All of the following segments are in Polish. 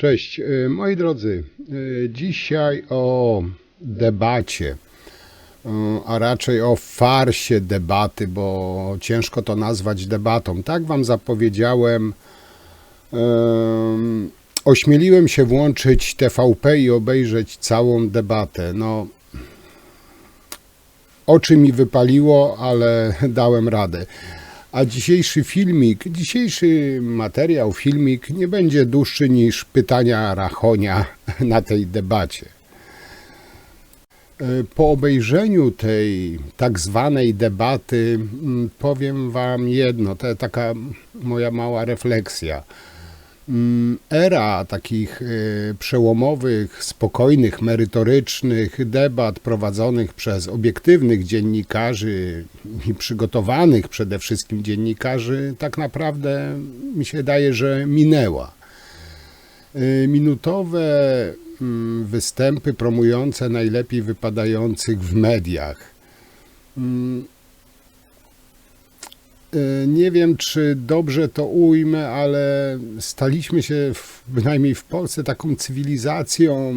Cześć, moi drodzy. Dzisiaj o debacie, a raczej o farsie debaty, bo ciężko to nazwać debatą. Tak wam zapowiedziałem, ośmieliłem się włączyć TVP i obejrzeć całą debatę. No, oczy mi wypaliło, ale dałem radę. A dzisiejszy materiał, filmik nie będzie dłuższy niż pytania Rachonia na tej debacie. Po obejrzeniu tej tak zwanej debaty powiem wam jedno, to taka moja mała refleksja. Era takich przełomowych, spokojnych, merytorycznych debat prowadzonych przez obiektywnych dziennikarzy i przygotowanych przede wszystkim dziennikarzy tak naprawdę mi się wydaje, że minęła. Minutowe występy promujące najlepiej wypadających w mediach. Nie wiem, czy dobrze to ujmę, ale staliśmy się, bynajmniej w Polsce, taką cywilizacją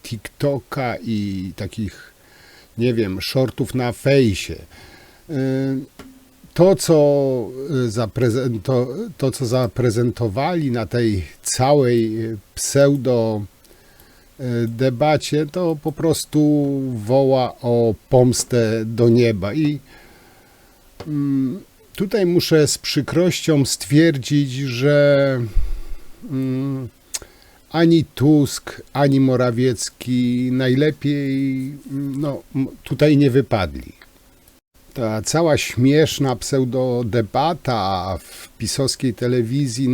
TikToka i takich, nie wiem, shortów na fejsie. To, co zaprezentowali na tej całej pseudo debacie, to po prostu woła o pomstę do nieba. I tutaj muszę z przykrością stwierdzić, że ani Tusk, ani Morawiecki najlepiej tutaj nie wypadli. Ta cała śmieszna pseudodebata w pisowskiej telewizji,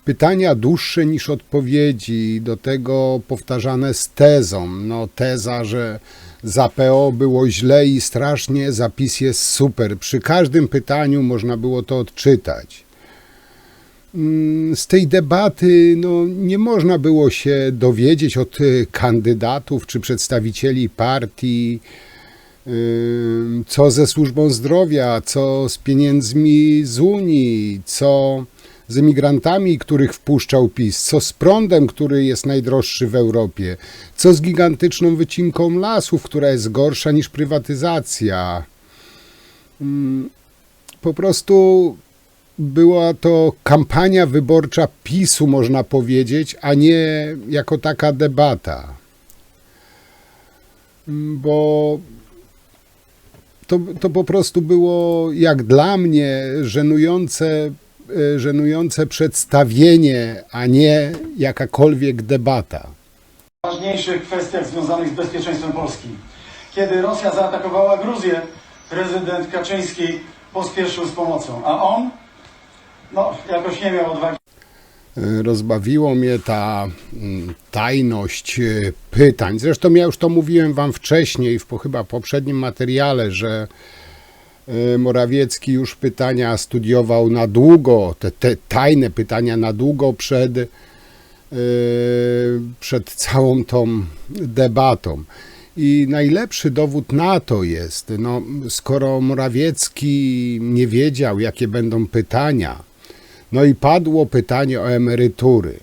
pytania dłuższe niż odpowiedzi, do tego powtarzane z tezą. Teza, że za PO było źle i strasznie, zapis jest super. Przy każdym pytaniu można było to odczytać. Z tej debaty nie można było się dowiedzieć od kandydatów czy przedstawicieli partii, co ze służbą zdrowia, co z pieniędzmi z Unii, co z emigrantami, których wpuszczał PiS, co z prądem, który jest najdroższy w Europie, co z gigantyczną wycinką lasów, która jest gorsza niż prywatyzacja. Po prostu była to kampania wyborcza PiS-u, można powiedzieć, a nie jako taka debata. Bo to po prostu było, jak dla mnie, żenujące przedstawienie, a nie jakakolwiek debata. W ważniejszych kwestiach związanych z bezpieczeństwem Polski. Kiedy Rosja zaatakowała Gruzję, prezydent Kaczyński pospieszył z pomocą, a on jakoś nie miał odwagi. Rozbawiło mnie ta tajność pytań. Zresztą ja już to mówiłem wam wcześniej, chyba w poprzednim materiale, że Morawiecki już pytania studiował na długo, te tajne pytania na długo przed całą tą debatą. I najlepszy dowód na to jest, skoro Morawiecki nie wiedział, jakie będą pytania, i padło pytanie o emerytury.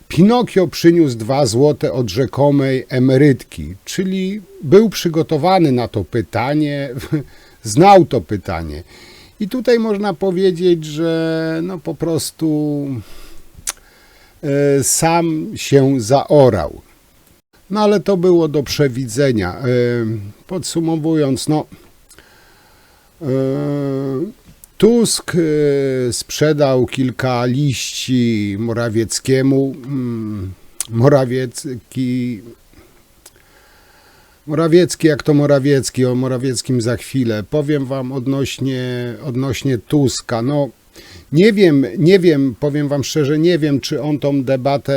Pinokio przyniósł 2 złote od rzekomej emerytki, czyli był przygotowany na to pytanie, znał to pytanie. I tutaj można powiedzieć, że po prostu sam się zaorał. Ale to było do przewidzenia. Podsumowując, Tusk sprzedał kilka liści Morawieckiemu. Morawiecki jak to Morawiecki, o Morawieckim za chwilę. Powiem wam odnośnie Tuska. Nie wiem, powiem wam szczerze, nie wiem, czy on tą debatę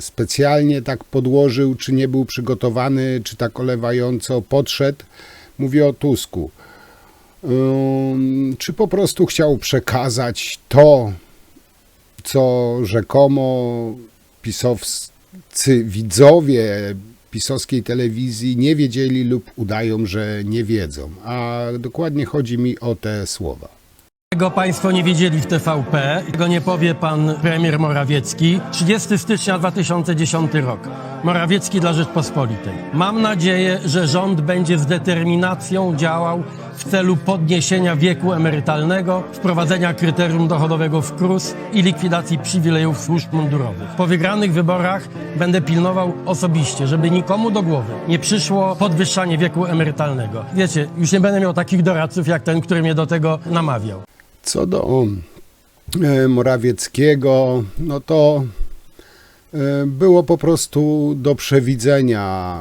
specjalnie tak podłożył, czy nie był przygotowany, czy tak olewająco podszedł. Mówię o Tusku. Czy po prostu chciał przekazać to, co rzekomo pisowscy widzowie pisowskiej telewizji nie wiedzieli lub udają, że nie wiedzą. A dokładnie chodzi mi o te słowa. Tego państwo nie wiedzieli w TVP, tego nie powie pan premier Morawiecki. 30 stycznia 2010 rok. Morawiecki dla Rzeczpospolitej. Mam nadzieję, że rząd będzie z determinacją działał w celu podniesienia wieku emerytalnego, wprowadzenia kryterium dochodowego w KRUS i likwidacji przywilejów służb mundurowych. Po wygranych wyborach będę pilnował osobiście, żeby nikomu do głowy nie przyszło podwyższanie wieku emerytalnego. Wiecie, już nie będę miał takich doradców jak ten, który mnie do tego namawiał. Co do Morawieckiego, no to było po prostu do przewidzenia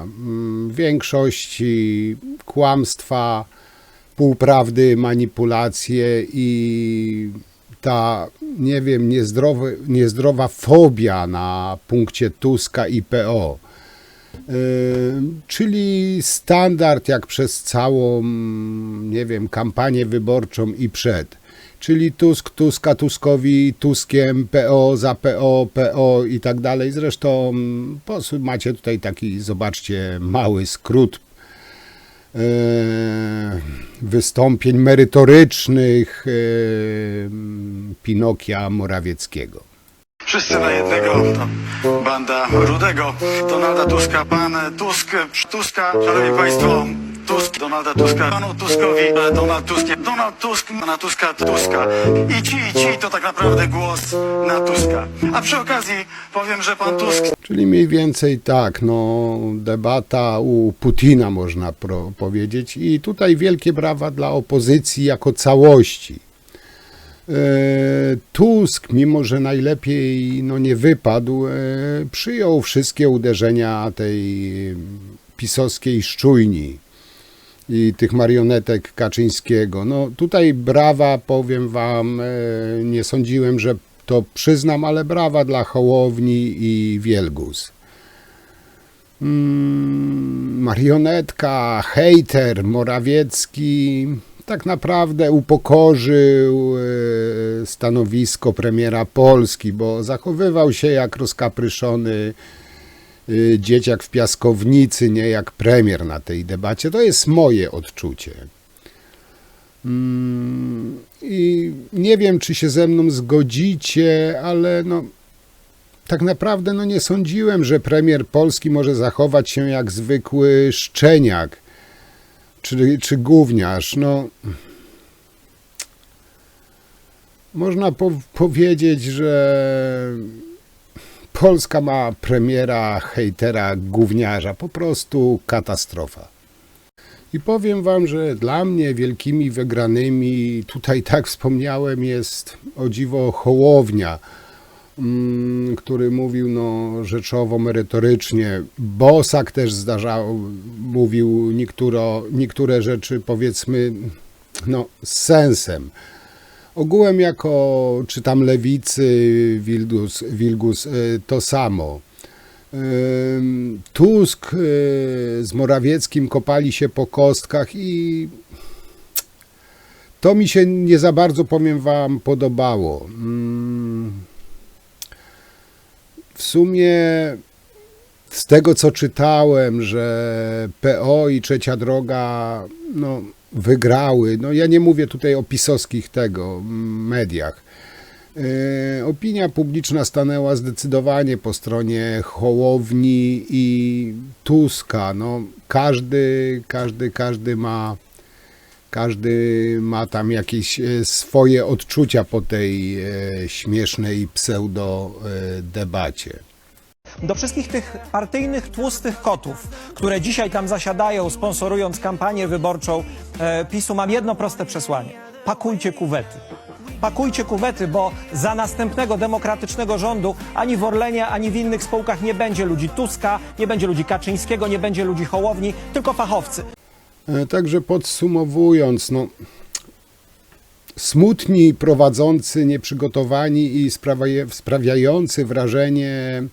większości kłamstwa, półprawdy, manipulacje i ta, nie wiem, niezdrowa fobia na punkcie Tuska i PO. Czyli standard jak przez całą, nie wiem, kampanię wyborczą i przed. Czyli Tusk, Tuska, Tuskowi, Tuskiem, PO, za PO, PO i tak dalej. Zresztą macie tutaj taki, zobaczcie, mały skrót wystąpień merytorycznych Pinokia Morawieckiego. Wszyscy na jednego, to banda Rudego, Donalda Tuska, pan Tuska, szanowni państwo, Tusk, Donalda Tuska, panu Tuskowi, Donald Tusk, pana Tuska. I ci, to tak naprawdę głos na Tuska. A przy okazji powiem, że pan Tusk... Czyli mniej więcej tak, no debata u Putina można powiedzieć i tutaj wielkie brawa dla opozycji jako całości. Tusk, mimo że najlepiej nie wypadł, przyjął wszystkie uderzenia tej pisowskiej szczujni i tych marionetek Kaczyńskiego. No tutaj brawa, powiem wam, nie sądziłem, że to przyznam, ale brawa dla Hołowni i Wielgus. Marionetka, hejter Morawiecki tak naprawdę upokorzył stanowisko premiera Polski, bo zachowywał się jak rozkapryszony dzieciak w piaskownicy, nie jak premier na tej debacie. To jest moje odczucie. I nie wiem, czy się ze mną zgodzicie, ale tak naprawdę nie sądziłem, że premier Polski może zachować się jak zwykły szczeniak czy gówniarz. Można powiedzieć, że Polska ma premiera, hejtera, gówniarza. Po prostu katastrofa. I powiem wam, że dla mnie wielkimi wygranymi, tutaj tak wspomniałem, jest o dziwo Hołownia, który mówił rzeczowo, merytorycznie. Bosak też mówił niektóre rzeczy, powiedzmy, z sensem. Ogółem czy tam lewicy, Wilgus to samo. Tusk z Morawieckim kopali się po kostkach i to mi się nie za bardzo, powiem wam, podobało. W sumie z tego, co czytałem, że PO i Trzecia Droga wygrały, ja nie mówię tutaj o pisowskich mediach. Opinia publiczna stanęła zdecydowanie po stronie Hołowni i Tuska. Każdy ma tam jakieś swoje odczucia po tej śmiesznej pseudo-debacie. Do wszystkich tych partyjnych, tłustych kotów, które dzisiaj tam zasiadają, sponsorując kampanię wyborczą PiS-u, mam jedno proste przesłanie. Pakujcie kuwety. Pakujcie kuwety, bo za następnego demokratycznego rządu ani w Orlenie, ani w innych spółkach nie będzie ludzi Tuska, nie będzie ludzi Kaczyńskiego, nie będzie ludzi Hołowni, tylko fachowcy. Także podsumowując, smutni prowadzący, nieprzygotowani i sprawiający wrażenie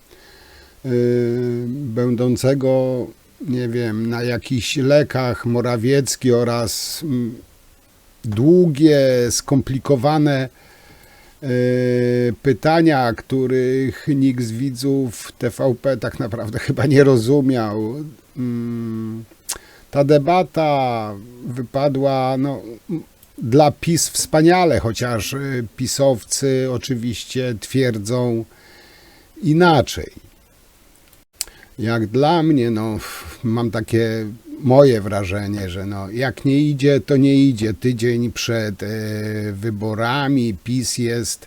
będącego, nie wiem, na jakichś lekach Morawiecki oraz długie, skomplikowane pytania, których nikt z widzów TVP tak naprawdę chyba nie rozumiał. Ta debata wypadła dla PiS wspaniale, chociaż pisowcy oczywiście twierdzą inaczej. Jak dla mnie, no, mam takie moje wrażenie, że no, jak nie idzie, to nie idzie. Tydzień przed wyborami PiS jest,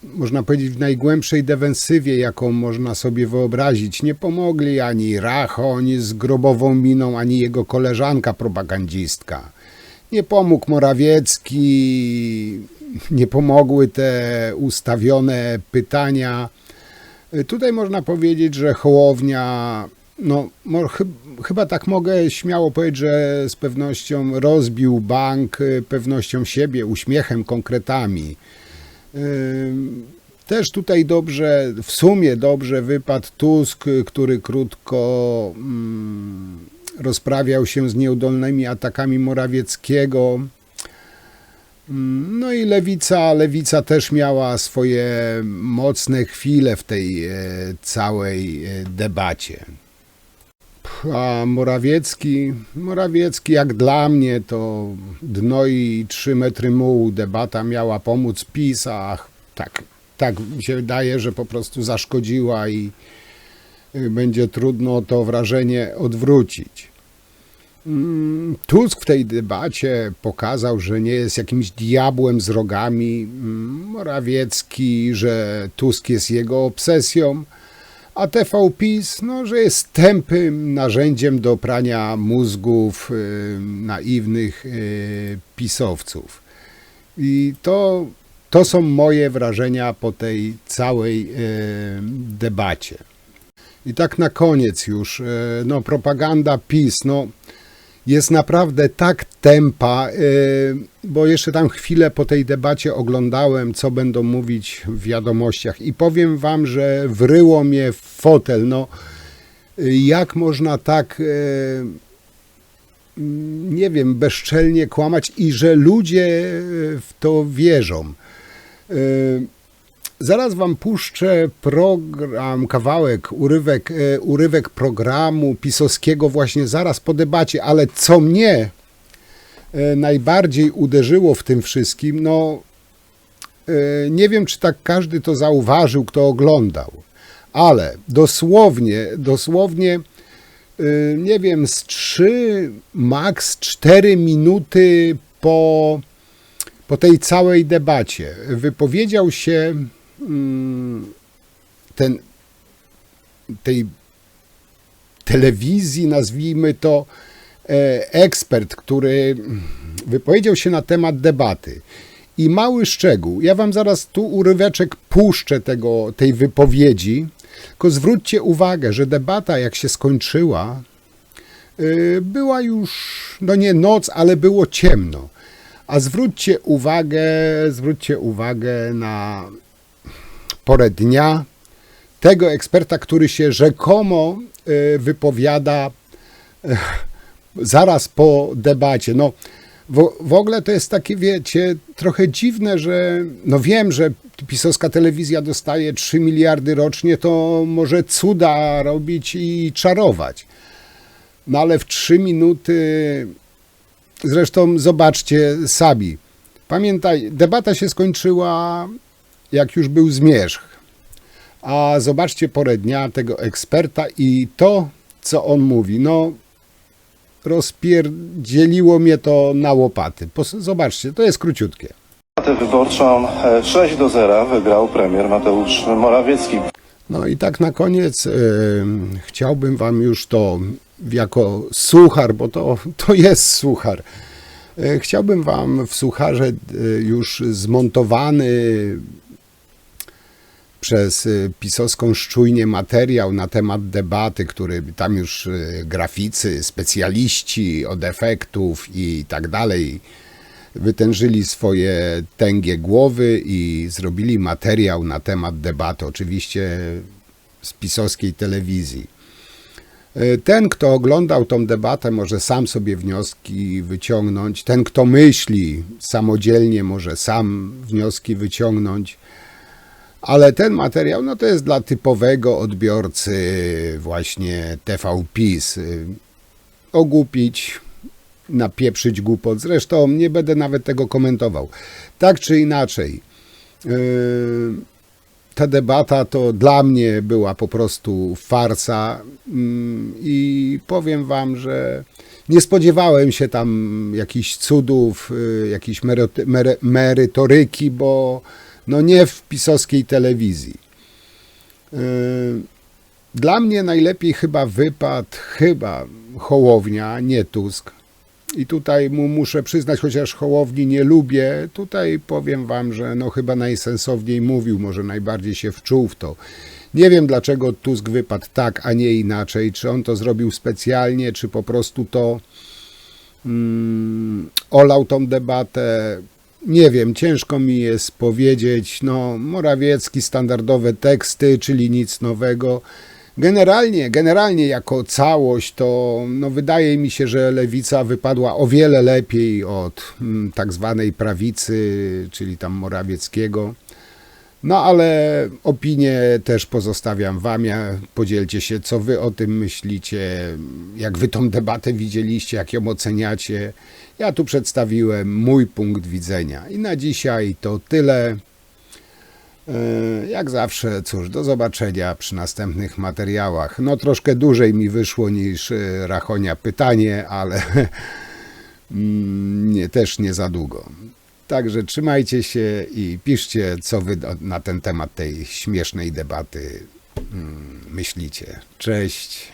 można powiedzieć, w najgłębszej defensywie, jaką można sobie wyobrazić. Nie pomogli ani Rachoń z grobową miną, ani jego koleżanka propagandzistka. Nie pomógł Morawiecki, nie pomogły te ustawione pytania. Tutaj można powiedzieć, że Hołownia, no chyba tak mogę śmiało powiedzieć, że z pewnością rozbił bank pewnością siebie, uśmiechem, konkretami. Też tutaj dobrze, w sumie dobrze wypadł Tusk, który krótko rozprawiał się z nieudolnymi atakami Morawieckiego. No i lewica też miała swoje mocne chwile w tej całej debacie. A Morawiecki jak dla mnie to dno i 3 metry mułu. Debata miała pomóc PiS, a tak mi się wydaje, że po prostu zaszkodziła i będzie trudno to wrażenie odwrócić. Tusk w tej debacie pokazał, że nie jest jakimś diabłem z rogami. Morawiecki, że Tusk jest jego obsesją, a TV PiS, no, że jest tępym narzędziem do prania mózgów naiwnych pisowców. I to są moje wrażenia po tej całej debacie. I tak na koniec już, no, propaganda PiS, no, jest naprawdę tak tępa, bo jeszcze tam chwilę po tej debacie oglądałem, co będą mówić w wiadomościach i powiem wam, że wryło mnie w fotel. No, jak można tak, nie wiem, bezczelnie kłamać i że ludzie w to wierzą. Zaraz wam puszczę program, kawałek, urywek programu pisowskiego właśnie zaraz po debacie, ale co mnie najbardziej uderzyło w tym wszystkim, no nie wiem, czy tak każdy to zauważył, kto oglądał, ale dosłownie nie wiem, z 3, max 4 minuty po tej całej debacie wypowiedział się tej telewizji, nazwijmy to, ekspert, który wypowiedział się na temat debaty. I mały szczegół, ja wam zaraz tu uryweczek puszczę tej wypowiedzi, tylko zwróćcie uwagę, że debata jak się skończyła, była już, no nie noc, ale było ciemno. A zwróćcie uwagę na porę dnia tego eksperta, który się rzekomo wypowiada zaraz po debacie. No, w ogóle to jest takie, wiecie, trochę dziwne, że no wiem, że pisowska telewizja dostaje 3 miliardy rocznie, to może cuda robić i czarować. No ale w 3 minuty, zresztą zobaczcie sami. Pamiętaj, debata się skończyła, jak już był zmierzch. A zobaczcie porę dnia tego eksperta i to, co on mówi. No, rozpierdzieliło mnie to na łopaty. Zobaczcie, to jest króciutkie. Debatę wyborczą 6-0 wygrał premier Mateusz Morawiecki. No i tak na koniec chciałbym wam już to jako suchar, bo to jest suchar. Chciałbym wam w sucharze już zmontowany przez pisowską szczujnię materiał na temat debaty, który tam już graficy, specjaliści od efektów i tak dalej wytężyli swoje tęgie głowy i zrobili materiał na temat debaty, oczywiście z pisowskiej telewizji. Ten, kto oglądał tą debatę, może sam sobie wnioski wyciągnąć. Ten, kto myśli samodzielnie, może sam wnioski wyciągnąć. Ale ten materiał, no to jest dla typowego odbiorcy właśnie TV PiS. Ogłupić, napieprzyć głupot. Zresztą nie będę nawet tego komentował. Tak czy inaczej, ta debata to dla mnie była po prostu farsa i powiem wam, że nie spodziewałem się tam jakichś cudów, jakiejś merytoryki, bo no nie w pisowskiej telewizji. Dla mnie najlepiej chyba wypadł Hołownia, nie Tusk. I tutaj mu muszę przyznać, chociaż Hołowni nie lubię, tutaj powiem wam, że no chyba najsensowniej mówił, może najbardziej się wczuł w to. Nie wiem, dlaczego Tusk wypadł tak, a nie inaczej. Czy on to zrobił specjalnie, czy po prostu to olał tą debatę. Nie wiem, ciężko mi jest powiedzieć. No, Morawiecki, standardowe teksty, czyli nic nowego. Generalnie jako całość to no wydaje mi się, że lewica wypadła o wiele lepiej od tak zwanej prawicy, czyli tam Morawieckiego. No ale opinię też pozostawiam wam. Podzielcie się, co wy o tym myślicie, jak wy tą debatę widzieliście, jak ją oceniacie. Ja tu przedstawiłem mój punkt widzenia. I na dzisiaj to tyle. Jak zawsze, cóż, do zobaczenia przy następnych materiałach. No troszkę dłużej mi wyszło niż Rachonia pytanie, ale też nie za długo. Także trzymajcie się i piszcie, co wy na ten temat tej śmiesznej debaty myślicie. Cześć.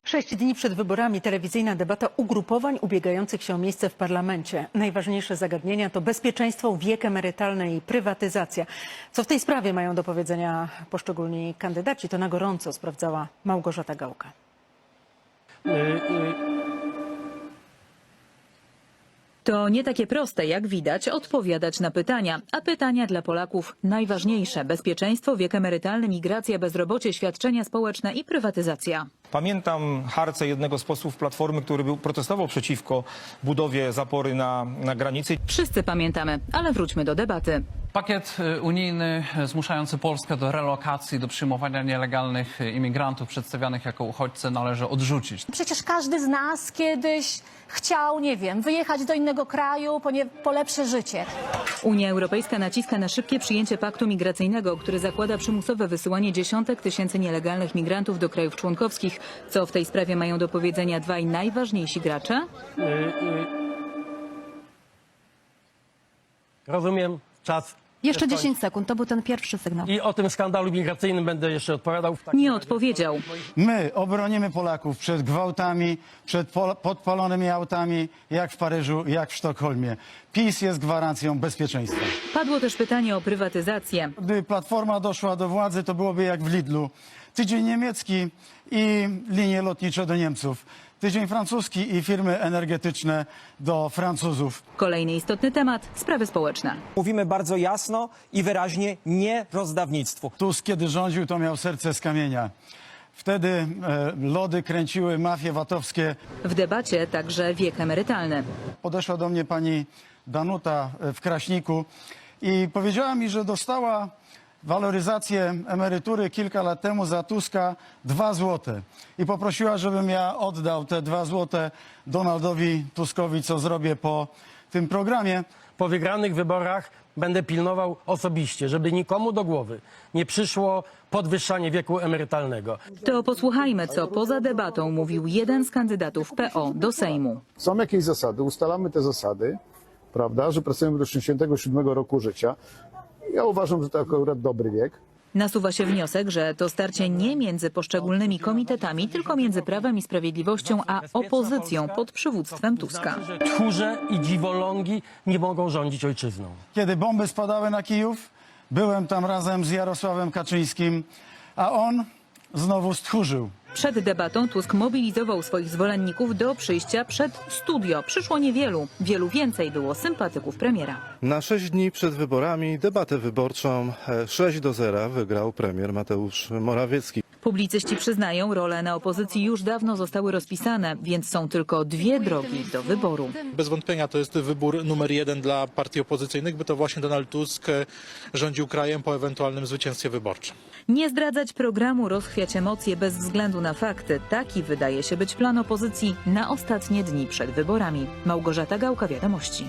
6 dni przed wyborami telewizyjna debata ugrupowań ubiegających się o miejsce w parlamencie. Najważniejsze zagadnienia to bezpieczeństwo, wiek emerytalny i prywatyzacja. Co w tej sprawie mają do powiedzenia poszczególni kandydaci, to na gorąco sprawdzała Małgorzata Gałka. To nie takie proste, jak widać, odpowiadać na pytania. A pytania dla Polaków najważniejsze. Bezpieczeństwo, wiek emerytalny, migracja, bezrobocie, świadczenia społeczne i prywatyzacja. Pamiętam harce jednego z posłów Platformy, który protestował przeciwko budowie zapory na granicy. Wszyscy pamiętamy, ale wróćmy do debaty. Pakiet unijny zmuszający Polskę do relokacji, do przyjmowania nielegalnych imigrantów przedstawianych jako uchodźcy należy odrzucić. Przecież każdy z nas kiedyś chciał, nie wiem, wyjechać do innego kraju po lepsze życie. Unia Europejska naciska na szybkie przyjęcie paktu migracyjnego, który zakłada przymusowe wysyłanie dziesiątek tysięcy nielegalnych migrantów do krajów członkowskich. Co w tej sprawie mają do powiedzenia dwaj najważniejsi gracze? Rozumiem, czas. Jeszcze 10 sekund, to był ten pierwszy sygnał. I o tym skandalu migracyjnym będę jeszcze odpowiadał. Nie odpowiedział. My obronimy Polaków przed gwałtami, przed podpalonymi autami, jak w Paryżu, jak w Sztokholmie. PiS jest gwarancją bezpieczeństwa. Padło też pytanie o prywatyzację. Gdy Platforma doszła do władzy, to byłoby jak w Lidlu. Tydzień niemiecki i linie lotnicze do Niemców. Tydzień francuski i firmy energetyczne do Francuzów. Kolejny istotny temat – sprawy społeczne. Mówimy bardzo jasno i wyraźnie nie rozdawnictwu. Tusk, kiedy rządził, to miał serce z kamienia. Wtedy lody kręciły mafie VAT-owskie. W debacie także wiek emerytalny. Podeszła do mnie pani Danuta w Kraśniku i powiedziała mi, że dostała waloryzację emerytury kilka lat temu za Tuska 2 złote. I poprosiła, żebym ja oddał te 2 złote Donaldowi Tuskowi, co zrobię po tym programie. Po wygranych wyborach będę pilnował osobiście, żeby nikomu do głowy nie przyszło podwyższanie wieku emerytalnego. To posłuchajmy, co poza debatą mówił jeden z kandydatów PO do Sejmu. Są jakieś zasady, ustalamy te zasady, prawda, że pracujemy do 67 roku życia. Ja uważam, że to akurat dobry wiek. Nasuwa się wniosek, że to starcie nie między poszczególnymi komitetami, tylko między Prawem i Sprawiedliwością a opozycją pod przywództwem Tuska. Tchórze i dziwolągi nie mogą rządzić ojczyzną. Kiedy bomby spadały na Kijów, byłem tam razem z Jarosławem Kaczyńskim, a on znowu stchórzył. Przed debatą Tusk mobilizował swoich zwolenników do przyjścia przed studio. Przyszło niewielu, wielu więcej było sympatyków premiera. Na 6 dni przed wyborami debatę wyborczą 6-0 wygrał premier Mateusz Morawiecki. Publicyści przyznają, role na opozycji już dawno zostały rozpisane, więc są tylko dwie drogi do wyboru. Bez wątpienia to jest wybór numer 1 dla partii opozycyjnych, by to właśnie Donald Tusk rządził krajem po ewentualnym zwycięstwie wyborczym. Nie zdradzać programu, rozchwiać emocje bez względu na fakty. Taki wydaje się być plan opozycji na ostatnie dni przed wyborami. Małgorzata Gałka, Wiadomości.